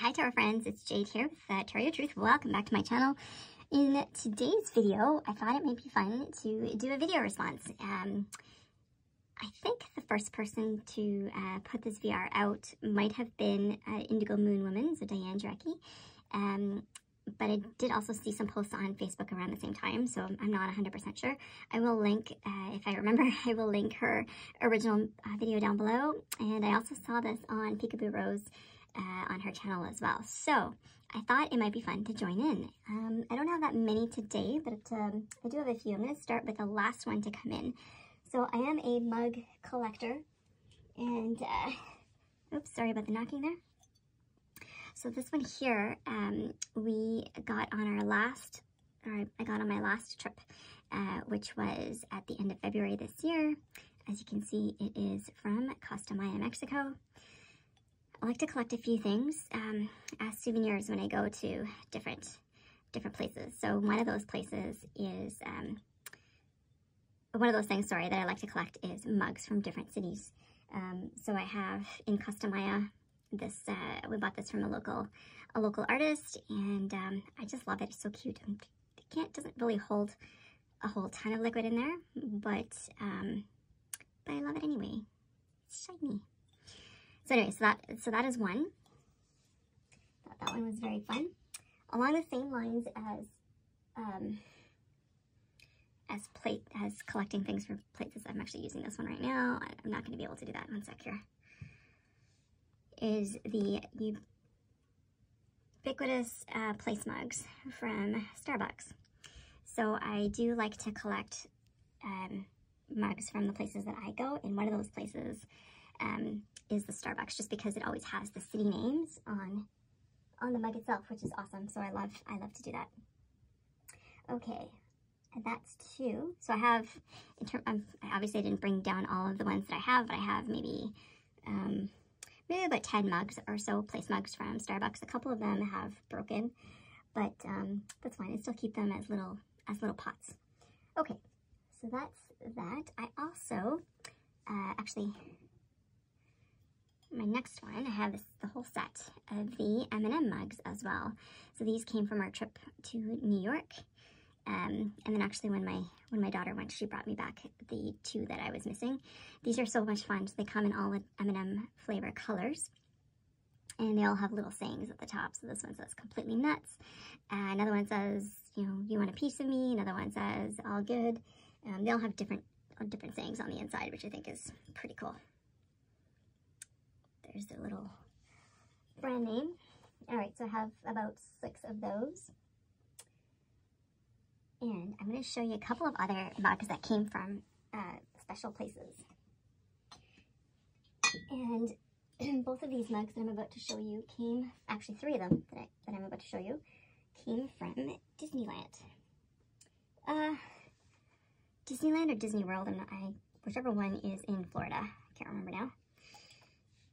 Hi Tarot friends, it's Jade here with Tarot Your Truth. Welcome back to my channel. In today's video, I thought it might be fun to do a video response. I think the first person to put this VR out might have been Indigo Moonwoman, so Diane Drecke. But I did also see some posts on Facebook around the same time, so I'm not 100% sure. I will link, if I remember, I will link her original video down below. And I also saw this on Peekaboo Rose on her channel as well. So I thought it might be fun to join in. I don't have that many today, but I do have a few. I'm going to start with the last one to come in. So I am a mug collector, and oops, sorry about the knocking there. So this one here, we got on our last, or I got on my last trip, which was at the end of February this year. As you can see, it is from Costa Maya, Mexico. I like to collect a few things as souvenirs when I go to different places. So one of those places is, one of those things, sorry, that I like to collect is mugs from different cities. So I have in Costa Maya, this we bought this from a local artist, and I just love it. It's so cute. It doesn't really hold a whole ton of liquid in there, but I love it anyway. It's shiny. So anyway, so that is one. Thought that one was very fun. Along the same lines as collecting things for places. I'm actually using this one right now. I'm not going to be able to do that. One sec here. Is the ubiquitous place mugs from Starbucks. So I do like to collect mugs from the places that I go, and one of those places is the Starbucks, just because it always has the city names on the mug itself, which is awesome. So I love to do that. Okay, and that's two. So I have, obviously I didn't bring down all of the ones that I have, but I have maybe about 10 mugs or so, place mugs from Starbucks. A couple of them have broken, but that's fine. I still keep them as little pots. Okay, so that's that. I also, actually, my next one, I have the whole set of the M&M mugs as well. So these came from our trip to New York. And then actually when my daughter went, she brought me back the two that I was missing. These are so much fun. So they come in all M&M flavor colors, and they all have little sayings at the top. So this one says completely nuts. Another one says, you know, you want a piece of me. Another one says all good. They all have different sayings on the inside, which I think is pretty cool. There's the little brand name. All right, so I have about 6 of those. And I'm going to show you a couple of other mugs that came from special places. And both of these mugs that I'm about to show you came, actually 3 of them that I'm about to show you, came from Disneyland. Disneyland or Disney World, and whichever one is in Florida. I can't remember now.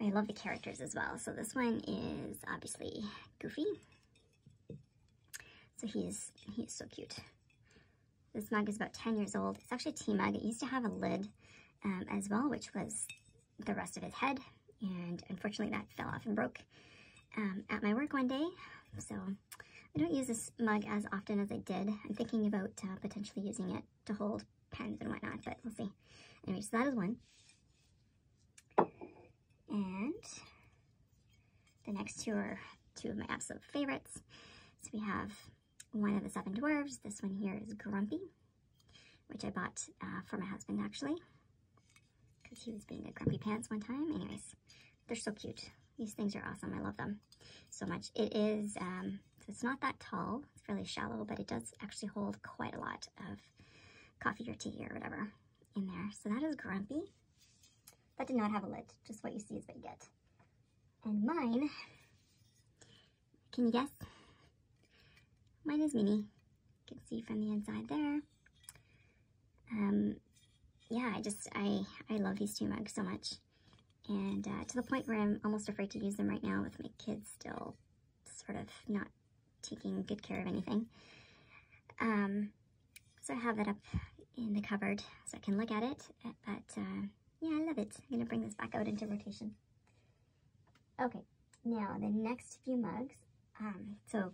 I love the characters as well. So this one is obviously Goofy. So he is so cute. This mug is about 10 years old. It's actually a tea mug. It used to have a lid as well, which was the rest of his head. And unfortunately that fell off and broke at my work one day. So I don't use this mug as often as I did. I'm thinking about potentially using it to hold pens and whatnot, but we'll see. Anyway, so that is one. And the next two are 2 of my absolute favorites. So we have one of the 7 dwarves. This one here is Grumpy, which I bought for my husband actually, because he was being a grumpy pants one time. Anyways, they're so cute. These things are awesome. I love them so much. It is, so it's not that tall. It's fairly shallow, but it does actually hold quite a lot of coffee or tea or whatever in there. So that is Grumpy. That did not have a lid. Just what you see is what you get. And mine, can you guess? Mine is Nene. You can see from the inside there. Yeah, I love these 2 mugs so much. And to the point where I'm almost afraid to use them right now with my kids still sort of not taking good care of anything. So I have it up in the cupboard so I can look at it. But yeah, I love it. I'm going to bring this back out into rotation. Okay, Now, the next few mugs, so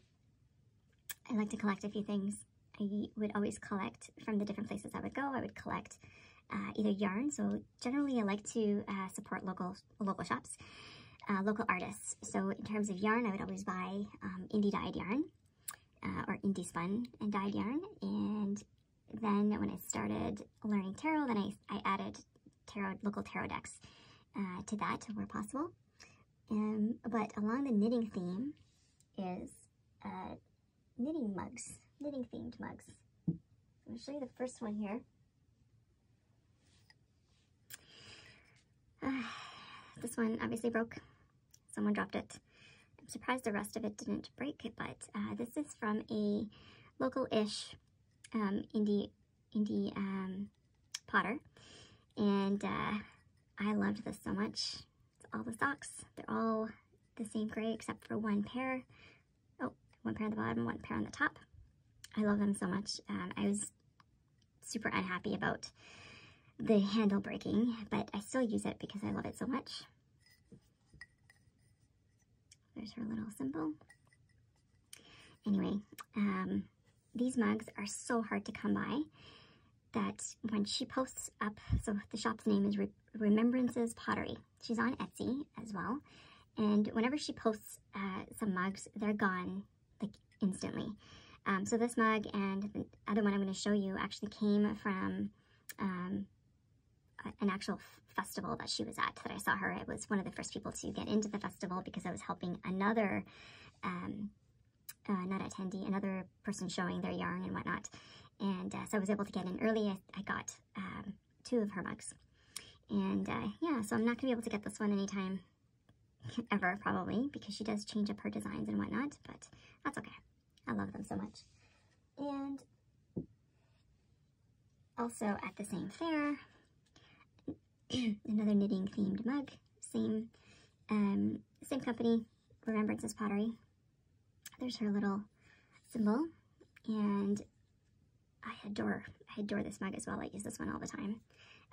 I like to collect a few things. I would always collect from the different places I would go. I would collect either yarn, so generally I like to support local shops, local artists. So in terms of yarn, I would always buy indie dyed yarn or indie spun and dyed yarn. And then when I started learning tarot, then I added local tarot decks to that where possible. But along the knitting theme is knitting mugs, knitting themed mugs. I'm going to show you the first one here. This one obviously broke. Someone dropped it. I'm surprised the rest of it didn't break, but this is from a local-ish indie potter, and I loved this so much. It's all the socks. They're all the same gray except for one pair. Oh, one pair on the bottom, one pair on the top. I love them so much. I was super unhappy about the handle breaking, but I still use it because I love it so much. There's her little symbol. Anyway, these mugs are so hard to come by that when she posts up, so the shop's name is Remembrances Pottery. She's on Etsy as well. And whenever she posts some mugs, they're gone like instantly. So this mug and the other one I'm going to show you actually came from an actual festival that she was at that I saw her. I was one of the first people to get into the festival because I was helping another, not attendee, another person showing their yarn and whatnot. And so I was able to get in early. I got 2 of her mugs. And yeah, so I'm not going to be able to get this one anytime ever, probably, because she does change up her designs and whatnot, but that's okay. I love them so much. And also at the same fair, another knitting themed mug, same company, Remembrances Pottery. There's her little symbol, and I adore this mug as well. I use this one all the time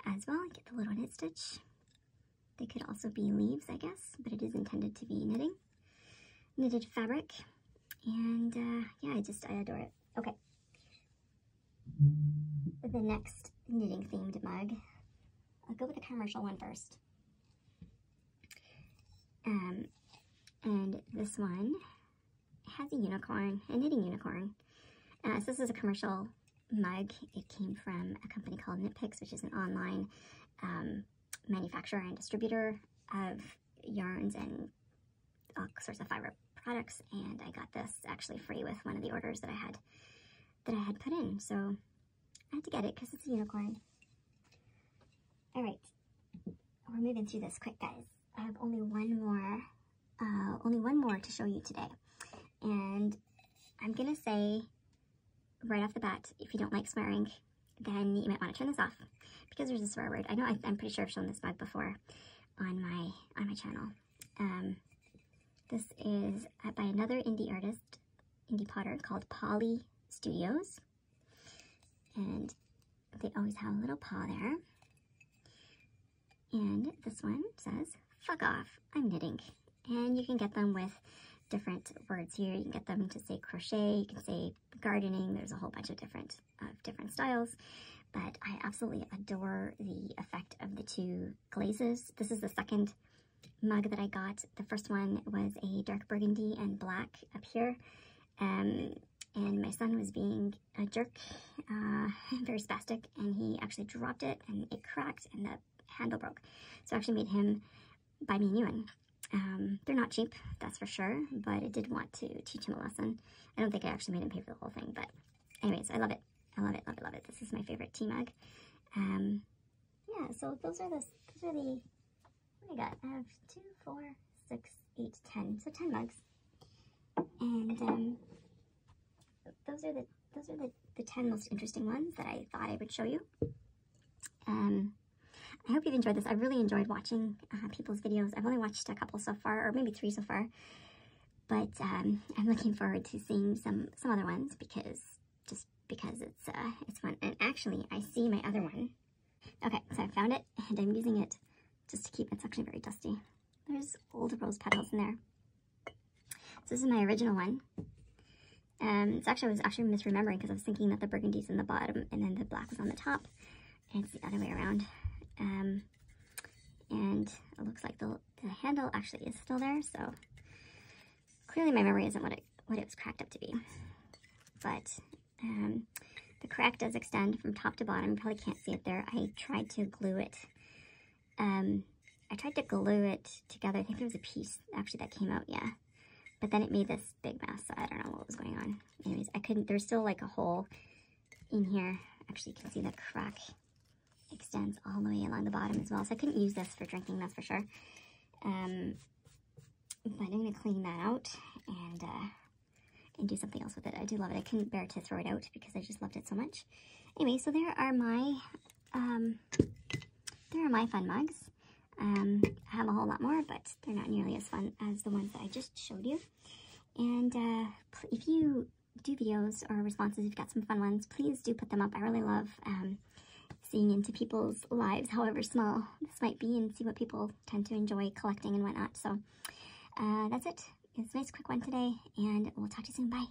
as well. I get the little knit stitch. They could also be leaves, I guess, but it is intended to be knitted fabric. And yeah, I adore it. Okay. The next knitting themed mug, I'll go with the commercial one first. And this one has a unicorn, a knitting unicorn. So this is a commercial mug. It came from a company called Knit Picks, which is an online manufacturer and distributor of yarns and all sorts of fiber products, and I got this actually free with one of the orders that I had put in, so I had to get it because it's a unicorn. All right, we're moving through this quick, guys. I have only one more to show you today, and I'm gonna say right off the bat, if you don't like swearing, then you might want to turn this off because there's a swear word. I know I'm pretty sure I've shown this mug before on my channel. This is by another indie potter called Polly Studios, and they always have a little paw there. And this one says, "Fuck off, I'm knitting." And you can get them with different words here. You can get them to say crochet, you can say gardening. There's a whole bunch of different styles, but I absolutely adore the effect of the 2 glazes. This is the second mug that I got. The first one was a dark burgundy and black up here, and my son was being a jerk, very spastic, and he actually dropped it and it cracked and the handle broke. So I actually made him buy me a new one. They're not cheap, that's for sure, but I did want to teach him a lesson. I don't think I actually made him pay for the whole thing, but anyways, I love it. I love it, love it, love it. This is my favorite tea mug. Yeah, so those are the, what do I got? I have 2, 4, 6, 8, 10. So 10 mugs. And those are the 10 most interesting ones that I thought I would show you. I hope you've enjoyed this. I've really enjoyed watching people's videos. I've only watched a couple so far, or maybe 3 so far. But I'm looking forward to seeing some other ones because it's fun. And actually, I see my other one. Okay, so I found it and I'm using it just to keep. It's actually very dusty. There's old rose petals in there. So this is my original one. I was actually misremembering because I was thinking that the burgundy's in the bottom and then the black was on the top. And it's the other way around. And it looks like the handle actually is still there, so clearly my memory isn't what it was cracked up to be. But the crack does extend from top to bottom. You probably can't see it there. I tried to glue it. Together. I think there was a piece actually that came out, yeah. But then it made this big mess, so I don't know what was going on. Anyways, there's still like a hole in here. Actually, you can see the crack extends all the way along the bottom as well. So I couldn't use this for drinking, that's for sure. But I'm going to clean that out and do something else with it. I do love it. I couldn't bear to throw it out because I just loved it so much. Anyway, so there are my fun mugs. I have a whole lot more, but they're not nearly as fun as the ones that I just showed you. And if you do videos or responses, if you've got some fun ones, please do put them up. I really love seeing into people's lives, however small this might be, and see what people tend to enjoy collecting and whatnot. So that's it. It's a nice quick one today, and we'll talk to you soon. Bye.